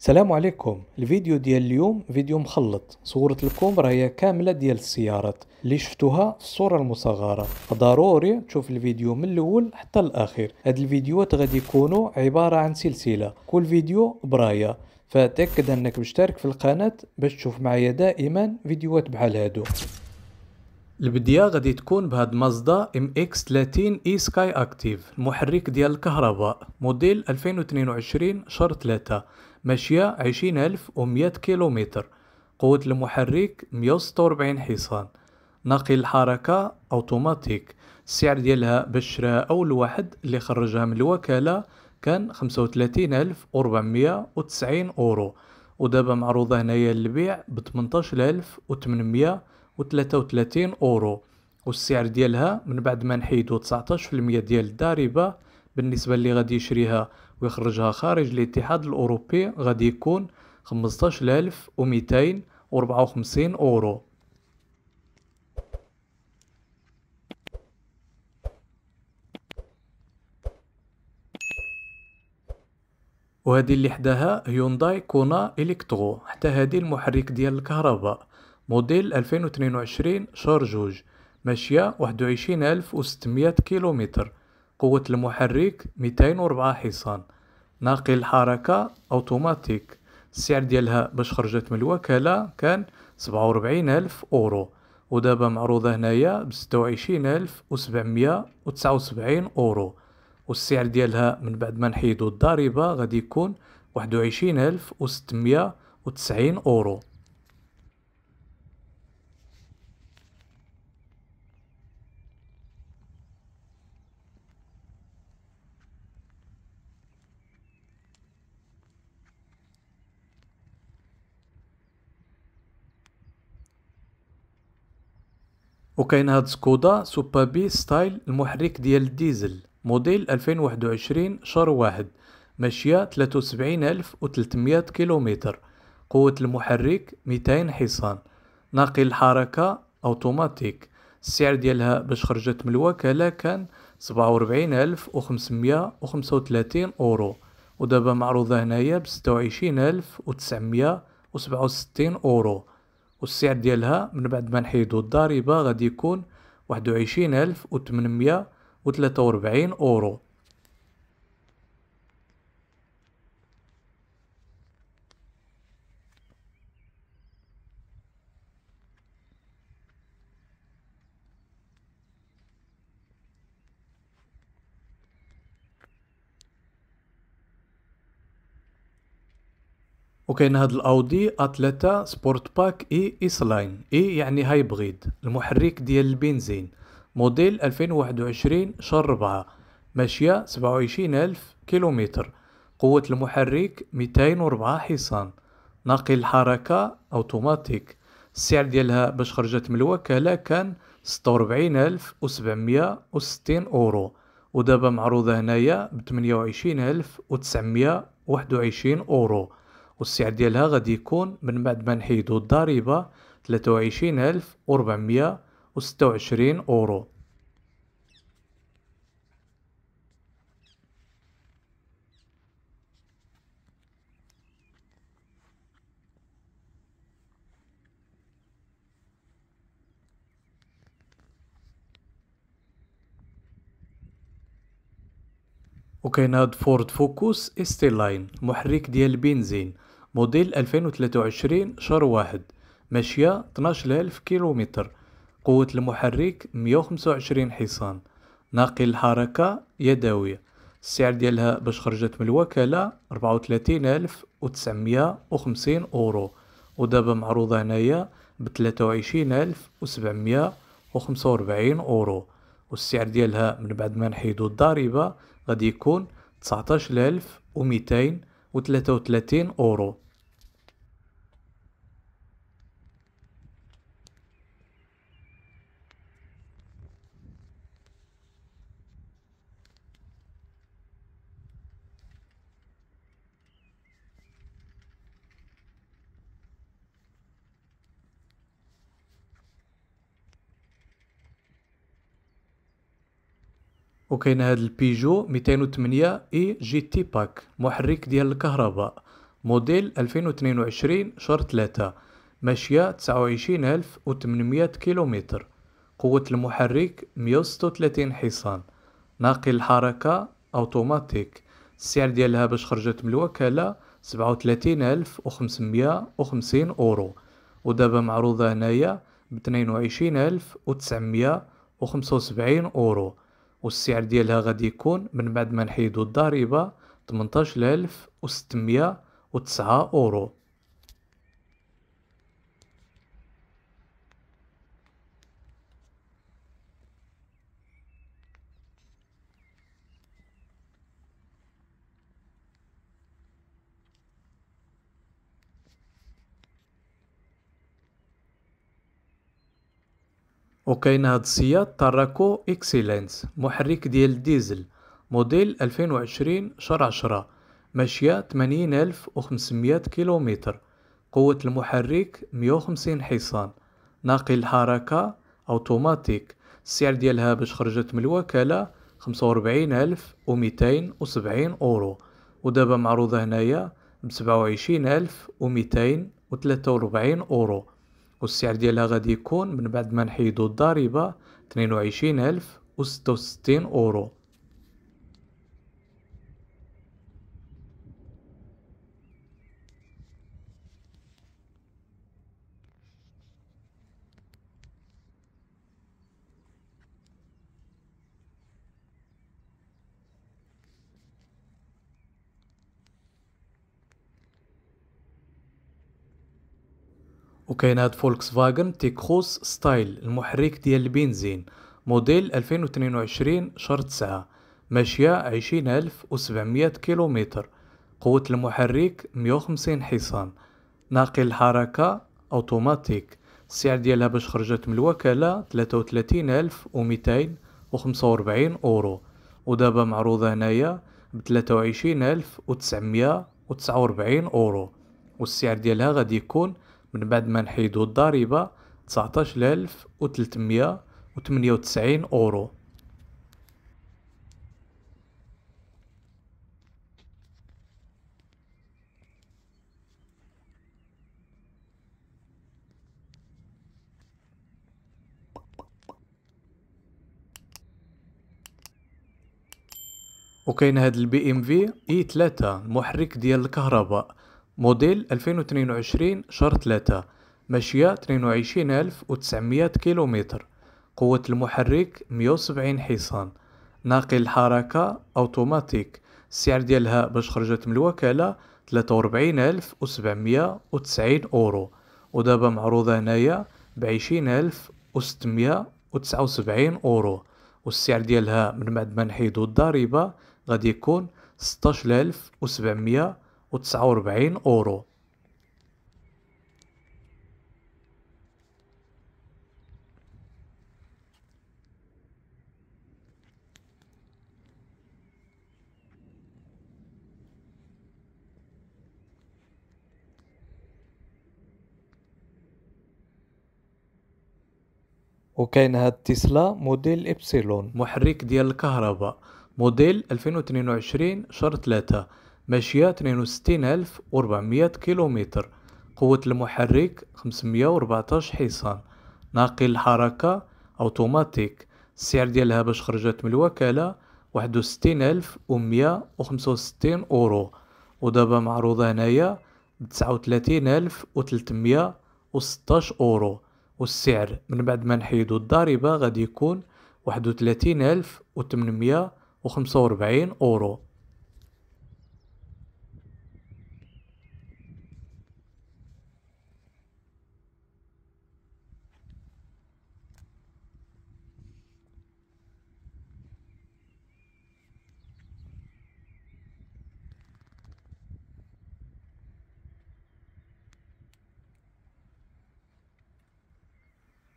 السلام عليكم. الفيديو ديال اليوم فيديو مخلط، صورت لكم راهي كاملة ديال السيارات اللي شفتوها في الصورة المصغرة، فضروري تشوف الفيديو من الاول حتى الاخير. هاد الفيديوهات غادي يكونوا عبارة عن سلسلة، كل فيديو براية، فتأكد انك مشترك في القناة باش تشوف معايا دائما فيديوهات بحال هادو. البداية غادي تكون بهاد مازدا ام اكس 30 اي سكاي اكتيف، المحرك ديال الكهرباء، موديل 2022 شهر 3، ماشية 20100 كيلومتر، قوة المحرك 146 حصان، ناقل الحركة اوتوماتيك. السعر ديالها باش شراها اول واحد اللي خرجها من الوكالة كان 35490 اورو، ودابا معروضة هنايا للبيع ب 18833 اورو. والسعر ديالها من بعد ما نحيدو 19% ديال الضريبة بالنسبة اللي غادي يشريها ويخرجها خارج الاتحاد الاوروبي غادي يكون 15254 اورو. وهذه اللي حداها هيونداي كونا الكترو، حتى هذه المحرك ديال الكهرباء، موديل 2022 شهر جوج، ماشية 21600 كيلومتر، قوة المحرك 204 حصان، ناقل الحركة اوتوماتيك. السعر ديالها باش خرجت من الوكالة كان 47000 اورو، ودابا معروضة هنايا ب 26779 اورو. والسعر ديالها من بعد ما نحيدو الضريبة غادي يكون 21690 اورو. وكاين هاد سكودا سوبابي ستايل، المحرك ديال الديزل، موديل 2021 شهر واحد، ماشية 73300 كيلومتر، قوة المحرك 200 حصان، ناقل الحركة اوتوماتيك. السعر ديالها باش خرجت من الوكالة كان 47535 اورو، ودابا معروضة هنايا ب 26967 اورو. والسعر ديالها من بعد ما نحيدو الضريبة غادي يكون 21843 اورو. وكاين هاد الاودي A3 سبورت باك اي اس لاين، اي يعني هايبريد، المحرك ديال البنزين، موديل 2021 شهر 4، ماشية 27000 كيلومتر، قوة المحرك 204 حصان، ناقل الحركة اوتوماتيك. السعر ديالها باش خرجت من الوكالة كان 46760 اورو، ودابا معروضة هنايا ب 28921 اورو. والسعر ديالها غادي يكون من بعد ما نحيدو الضريبة 23426 اورو. وكاين هاد فورد فوكوس استي لاين، محرك ديال البنزين، موديل 2023 شهر واحد، ماشية 12000 كيلومتر، قوة المحرك 125 حصان، ناقل الحركة يدوي. السعر ديالها باش خرجت من الوكالة 34950 اورو، ودابا معروضة هنايا ب 23745 اورو. والسعر ديالها من بعد ما نحيدو الضريبة غادي يكون 19233 اورو. وكاين هاد البيجو 208 اي جي تي باك، محرك ديال الكهرباء، موديل 2022 شهر 3، ماشية 29800 كيلومتر. قوة المحرك 136 حصان. ناقل الحركة أوتوماتيك. السعر ديالها باش خرجت من الوكالة 37550 أورو، ودابا معروضة هنايا ب22975 أورو، والسعر ديالها غادي يكون من بعد ما نحيدو الضريبة 18609 أورو. وكاين هاد السيارة تاراكو اكسيلنس، محرك ديال الديزل، موديل 2020 شهر 10، ماشية 80500 كيلومتر. قوة المحرك 150 حصان. ناقل الحركة أوتوماتيك. السعر ديالها باش خرجت من الوكالة 45270 أورو، ودابا معروضة هنايا ب27243 أورو، والسعر ديالها غادي يكون من بعد ما نحيدو الضريبة 22066 أورو. وكاين هاد فولكس فاغن تيكروس ستايل، المحرك ديال البنزين، موديل 2022 شهر 9، ماشية 20700 كيلومتر. قوة المحرك 150 حصان. ناقل الحركة أوتوماتيك. السعر ديالها باش خرجت من الوكالة 33245 أورو، ودابا معروضة هنايا ب23949 أورو، والسعر ديالها غادي يكون من بعد ما نحيدو الضريبة 19398 أورو. وكاين هاد البي ام في اي 3، المحرك ديال الكهرباء، موديل 2022 شهر 3، ماشية 22900 كيلومتر. قوة المحرك 170 حصان. ناقل الحركة أوتوماتيك. السعر ديالها باش خرجت من الوكالة 43790 أورو، ودابا معروضة هنايا ب20679 أورو، والسعر ديالها من بعد ما نحيدو الضريبة غادي يكون 16749 أورو. وكاين هاد تسلا موديل إبسيلون، محرك ديال الكهرباء، موديل 2022 شهر 3، ماشية 62400 كيلومتر. قوة المحرك 514 حصان. ناقل الحركة أوتوماتيك. السعر ديالها باش خرجت من الوكالة 61165 أورو، ودابا معروضة هنايا ب39316 أورو، والسعر من بعد ما نحيدو الضريبة غادي يكون 31845 أورو.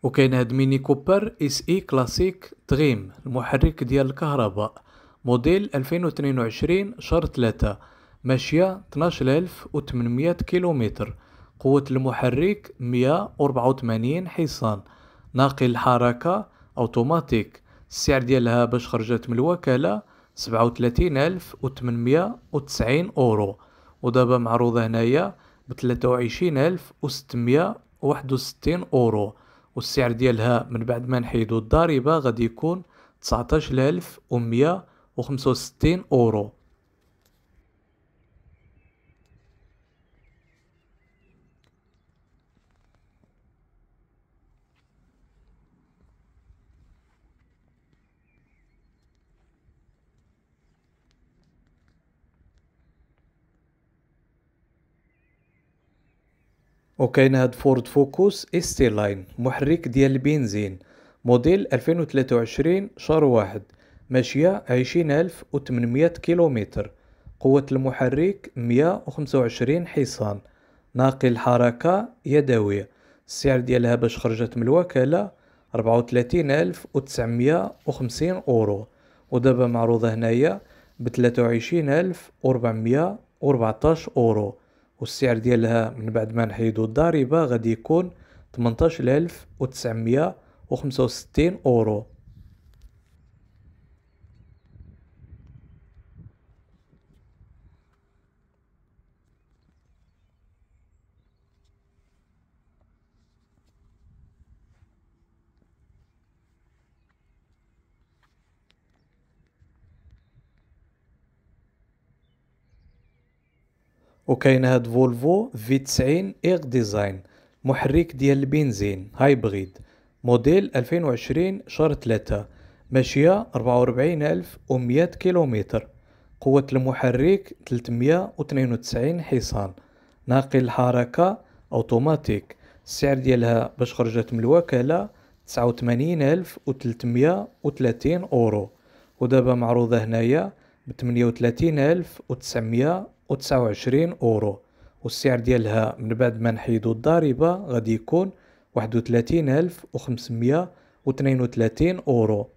وكاين هاد ميني كوبر اس اي كلاسيك دريم، المحرك ديال الكهرباء، موديل 2022 شهر 3، ماشية 12800 كيلومتر. قوة المحرك 184 حصان. ناقل الحركة أوتوماتيك. السعر ديالها باش خرجت من الوكالة 37890 أورو، ودابا معروضة هنايا ب23,661 أورو، والسعر ديالها من بعد ما نحيدو الضريبة غادي يكون 19,165 أورو. وكاين هاد فورد فوكوس اس تي لاين محرك ديال البنزين موديل 2023 شهر واحد، ماشية 20,800 كيلومتر. قوة المحرك 125 حصان، ناقل حركة يدوية. السعر ديالها باش خرجت من الوكالة 34,950 أورو، ودابا معروضة هنايا ب23,414 أورو، والسعر ديالها من بعد ما نحيدو الضريبة غادي يكون 18,965 أورو. وكاين هاد فولفو في 90 ايغ ديزاين محرك ديال البنزين هايبريد موديل 2020 شهر 3، ماشية 44,100 كيلومتر. قوة المحرك 392 حصان، ناقل الحركة اوتوماتيك. السعر ديالها باش خرجت من الوكالة 89,330 أورو، ودابا معروضة هنايا ب38,929 أورو، والسعر ديالها من بعد ما نحيدو الضريبة غادي يكون 31,532 أورو.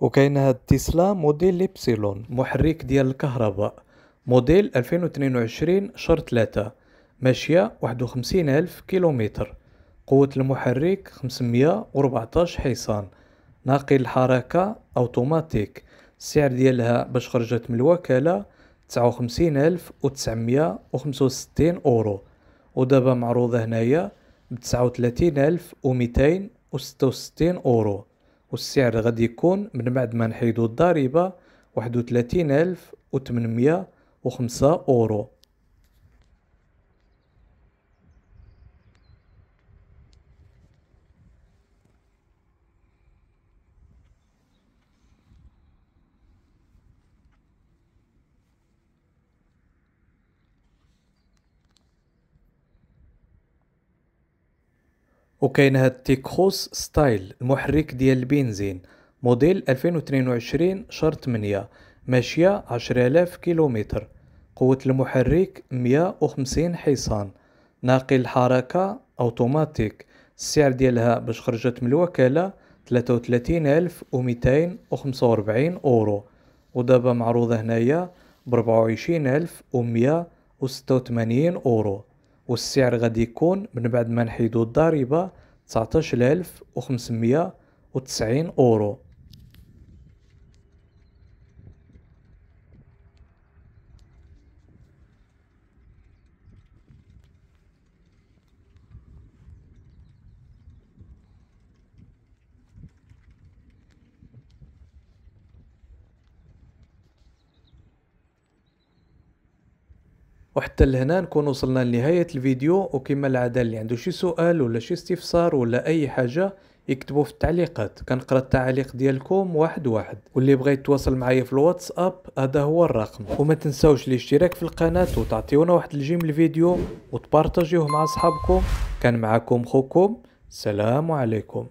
وكاين هاد تسلا موديل ليبسيلون محرك ديال الكهرباء موديل 2022 شهر 3، ماشية 51,000 كيلومتر. قوة المحرك 514 حصان، ناقل الحركة اوتوماتيك. السعر ديالها باش خرجت من الوكالة 59,965 أورو، ودابا معروضة هنايا ب39,266 أورو، والسعر غادي يكون من بعد ما نحيدو الضريبة 31,805 أورو. وكاين هاد تيكروس ستايل المحرك ديال البنزين موديل 2022 شهر 8، ماشية 10,000 كيلومتر. قوة المحرك 150 حصان، ناقل الحركة اوتوماتيك. السعر ديالها باش خرجت من الوكالة 33,245 أورو، ودابا معروضة هنايا ب24,186 أورو، والسعر غادي يكون من بعد ما نحيدو الضريبة 19,590 أورو. وحتى لهنا نكون وصلنا لنهاية الفيديو، وكما العادة اللي عنده شي سؤال ولا شي استفسار ولا اي حاجة يكتبوا في التعليقات، كنقرا التعليق ديالكم واحد واحد. واللي بغى يتواصل معايا في الواتساب هذا هو الرقم. وما تنساوش الاشتراك في القناة وتعطيونا واحد الجيم الفيديو وتبارطاجيوه مع اصحابكم. كان معكم خوكم، السلام عليكم.